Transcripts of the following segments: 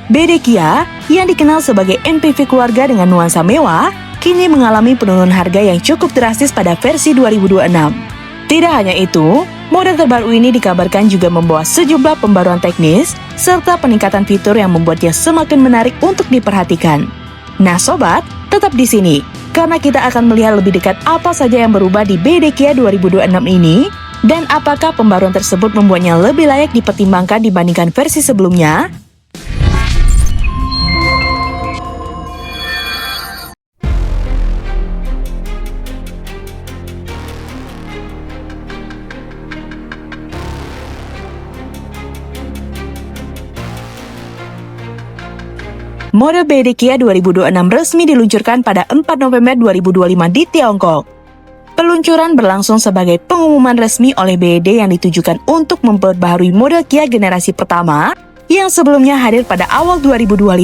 BD Kia, yang dikenal sebagai MPV keluarga dengan nuansa mewah, kini mengalami penurunan harga yang cukup drastis pada versi 2026. Tidak hanya itu, model terbaru ini dikabarkan juga membawa sejumlah pembaruan teknis, serta peningkatan fitur yang membuatnya semakin menarik untuk diperhatikan. Nah sobat, tetap di sini, karena kita akan melihat lebih dekat apa saja yang berubah di BD Kia 2026 ini, dan apakah pembaruan tersebut membuatnya lebih layak dipertimbangkan dibandingkan versi sebelumnya. Model BD Kia 2026 resmi diluncurkan pada 4 November 2025 di Tiongkok. Peluncuran berlangsung sebagai pengumuman resmi oleh BYD yang ditujukan untuk memperbaharui model Kia generasi pertama yang sebelumnya hadir pada awal 2025.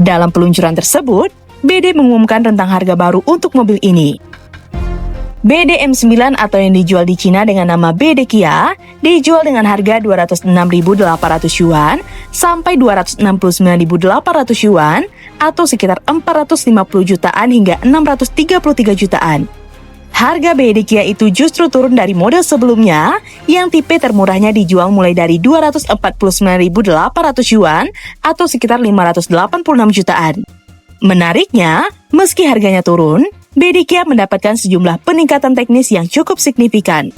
Dalam peluncuran tersebut, BYD mengumumkan tentang harga baru untuk mobil ini. BYD M9 atau yang dijual di Cina dengan nama BYD Kia dijual dengan harga 206.800 yuan sampai 269.800 yuan atau sekitar 450 jutaan hingga 633 jutaan. Harga BYD Kia itu justru turun dari model sebelumnya yang tipe termurahnya dijual mulai dari 249.800 yuan atau sekitar 586 jutaan. Menariknya, meski harganya turun, BYD Kia mendapatkan sejumlah peningkatan teknis yang cukup signifikan.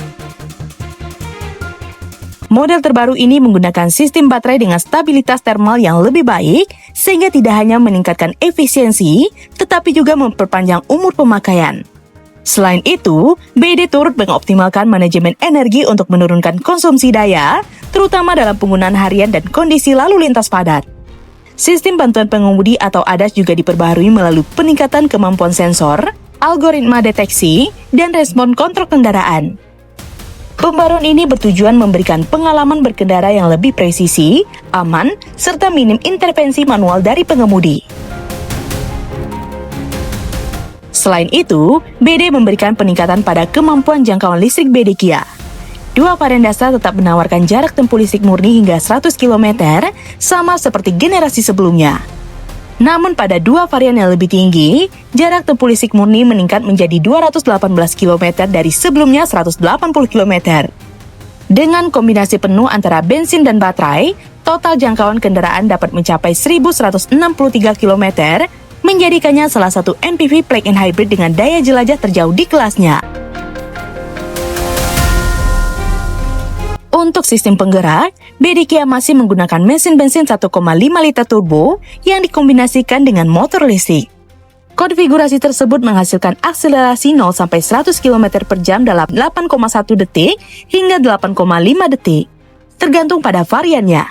Model terbaru ini menggunakan sistem baterai dengan stabilitas thermal yang lebih baik, sehingga tidak hanya meningkatkan efisiensi, tetapi juga memperpanjang umur pemakaian. Selain itu, BYD turut mengoptimalkan manajemen energi untuk menurunkan konsumsi daya, terutama dalam penggunaan harian dan kondisi lalu lintas padat. Sistem bantuan pengemudi atau ADAS juga diperbaharui melalui peningkatan kemampuan sensor, algoritma deteksi, dan respon kontrol kendaraan. Pembaruan ini bertujuan memberikan pengalaman berkendara yang lebih presisi, aman, serta minim intervensi manual dari pengemudi. Selain itu, BYD memberikan peningkatan pada kemampuan jangkauan listrik BYD Kia. Dua varian dasar tetap menawarkan jarak tempuh listrik murni hingga 100 km, sama seperti generasi sebelumnya. Namun pada dua varian yang lebih tinggi, jarak tempuh listrik murni meningkat menjadi 218 km dari sebelumnya 180 km. Dengan kombinasi penuh antara bensin dan baterai, total jangkauan kendaraan dapat mencapai 1.163 km, menjadikannya salah satu MPV plug-in hybrid dengan daya jelajah terjauh di kelasnya. Untuk sistem penggerak, BYD Kia masih menggunakan mesin bensin 1,5 liter turbo yang dikombinasikan dengan motor listrik. Konfigurasi tersebut menghasilkan akselerasi 0-100 km per jam dalam 8,1 detik hingga 8,5 detik, tergantung pada variannya.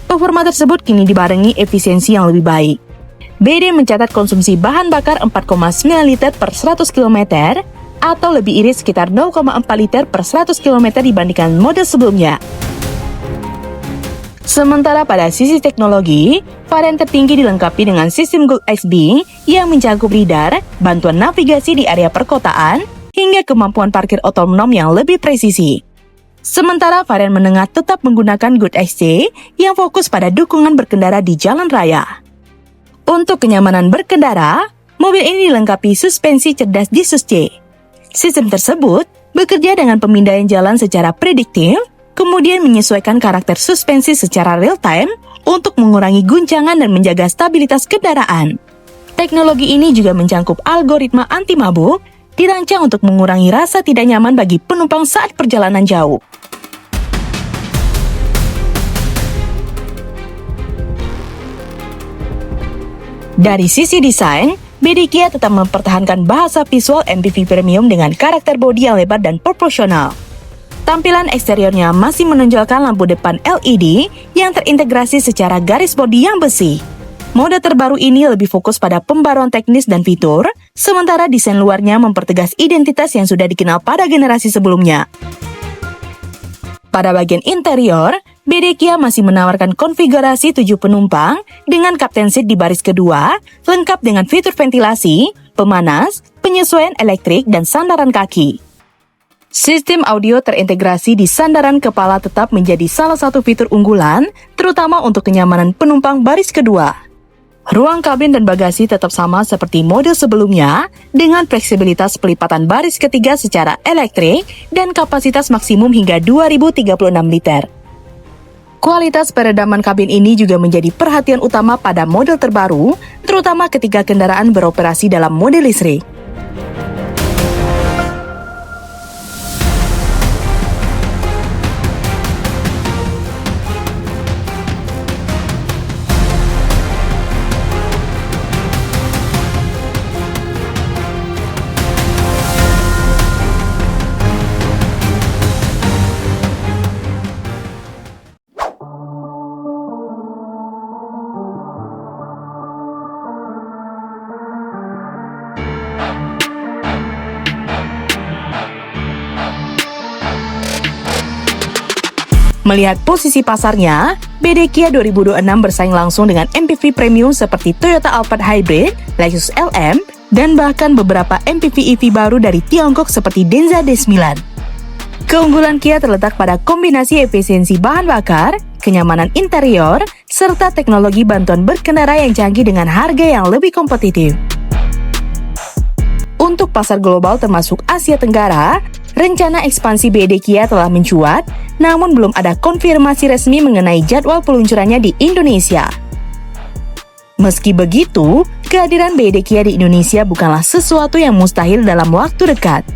Performa tersebut kini dibarengi efisiensi yang lebih baik. BYD mencatat konsumsi bahan bakar 4,9 liter per 100 km atau lebih irit sekitar 0,4 liter per 100 km dibandingkan model sebelumnya. Sementara pada sisi teknologi, varian tertinggi dilengkapi dengan sistem Gold XB yang mencakup lidar, bantuan navigasi di area perkotaan, hingga kemampuan parkir otonom yang lebih presisi. Sementara varian menengah tetap menggunakan Good XC yang fokus pada dukungan berkendara di jalan raya. Untuk kenyamanan berkendara, mobil ini dilengkapi suspensi cerdas Disus C. Sistem tersebut bekerja dengan pemindaian jalan secara prediktif, kemudian menyesuaikan karakter suspensi secara real-time untuk mengurangi guncangan dan menjaga stabilitas kendaraan. Teknologi ini juga mencakup algoritma anti-mabuk, dirancang untuk mengurangi rasa tidak nyaman bagi penumpang saat perjalanan jauh. Dari sisi desain, BYD Kia tetap mempertahankan bahasa visual MPV premium dengan karakter bodi yang lebar dan proporsional. Tampilan eksteriornya masih menonjolkan lampu depan LED yang terintegrasi secara garis bodi yang besi. Mode terbaru ini lebih fokus pada pembaruan teknis dan fitur, sementara desain luarnya mempertegas identitas yang sudah dikenal pada generasi sebelumnya. Pada bagian interior, BYD Kia masih menawarkan konfigurasi 7 penumpang dengan captain seat di baris kedua, lengkap dengan fitur ventilasi, pemanas, penyesuaian elektrik, dan sandaran kaki. Sistem audio terintegrasi di sandaran kepala tetap menjadi salah satu fitur unggulan, terutama untuk kenyamanan penumpang baris kedua. Ruang kabin dan bagasi tetap sama seperti model sebelumnya, dengan fleksibilitas pelipatan baris ketiga secara elektrik dan kapasitas maksimum hingga 2036 liter. Kualitas peredaman kabin ini juga menjadi perhatian utama pada model terbaru, terutama ketika kendaraan beroperasi dalam mode listrik. Melihat posisi pasarnya, BD Kia 2026 bersaing langsung dengan MPV premium seperti Toyota Alphard Hybrid, Lexus LM, dan bahkan beberapa MPV EV baru dari Tiongkok seperti Denza D9. Keunggulan Kia terletak pada kombinasi efisiensi bahan bakar, kenyamanan interior, serta teknologi bantuan berkendara yang canggih dengan harga yang lebih kompetitif. Untuk pasar global termasuk Asia Tenggara, rencana ekspansi BD Kia telah mencuat, namun belum ada konfirmasi resmi mengenai jadwal peluncurannya di Indonesia. Meski begitu, kehadiran BD Kia di Indonesia bukanlah sesuatu yang mustahil dalam waktu dekat.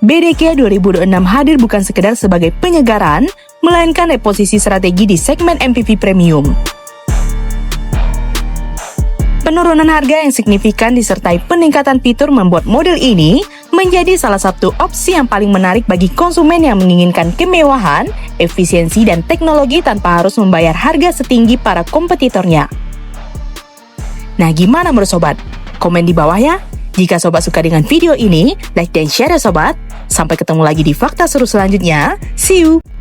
BD Kia 2026 hadir bukan sekedar sebagai penyegaran, melainkan reposisi strategi di segmen MPV premium. Penurunan harga yang signifikan disertai peningkatan fitur membuat model ini menjadi salah satu opsi yang paling menarik bagi konsumen yang menginginkan kemewahan, efisiensi, dan teknologi tanpa harus membayar harga setinggi para kompetitornya. Nah, gimana menurut sobat? Komen di bawah ya. Jika sobat suka dengan video ini, like dan share ya sobat. Sampai ketemu lagi di fakta seru selanjutnya. See you!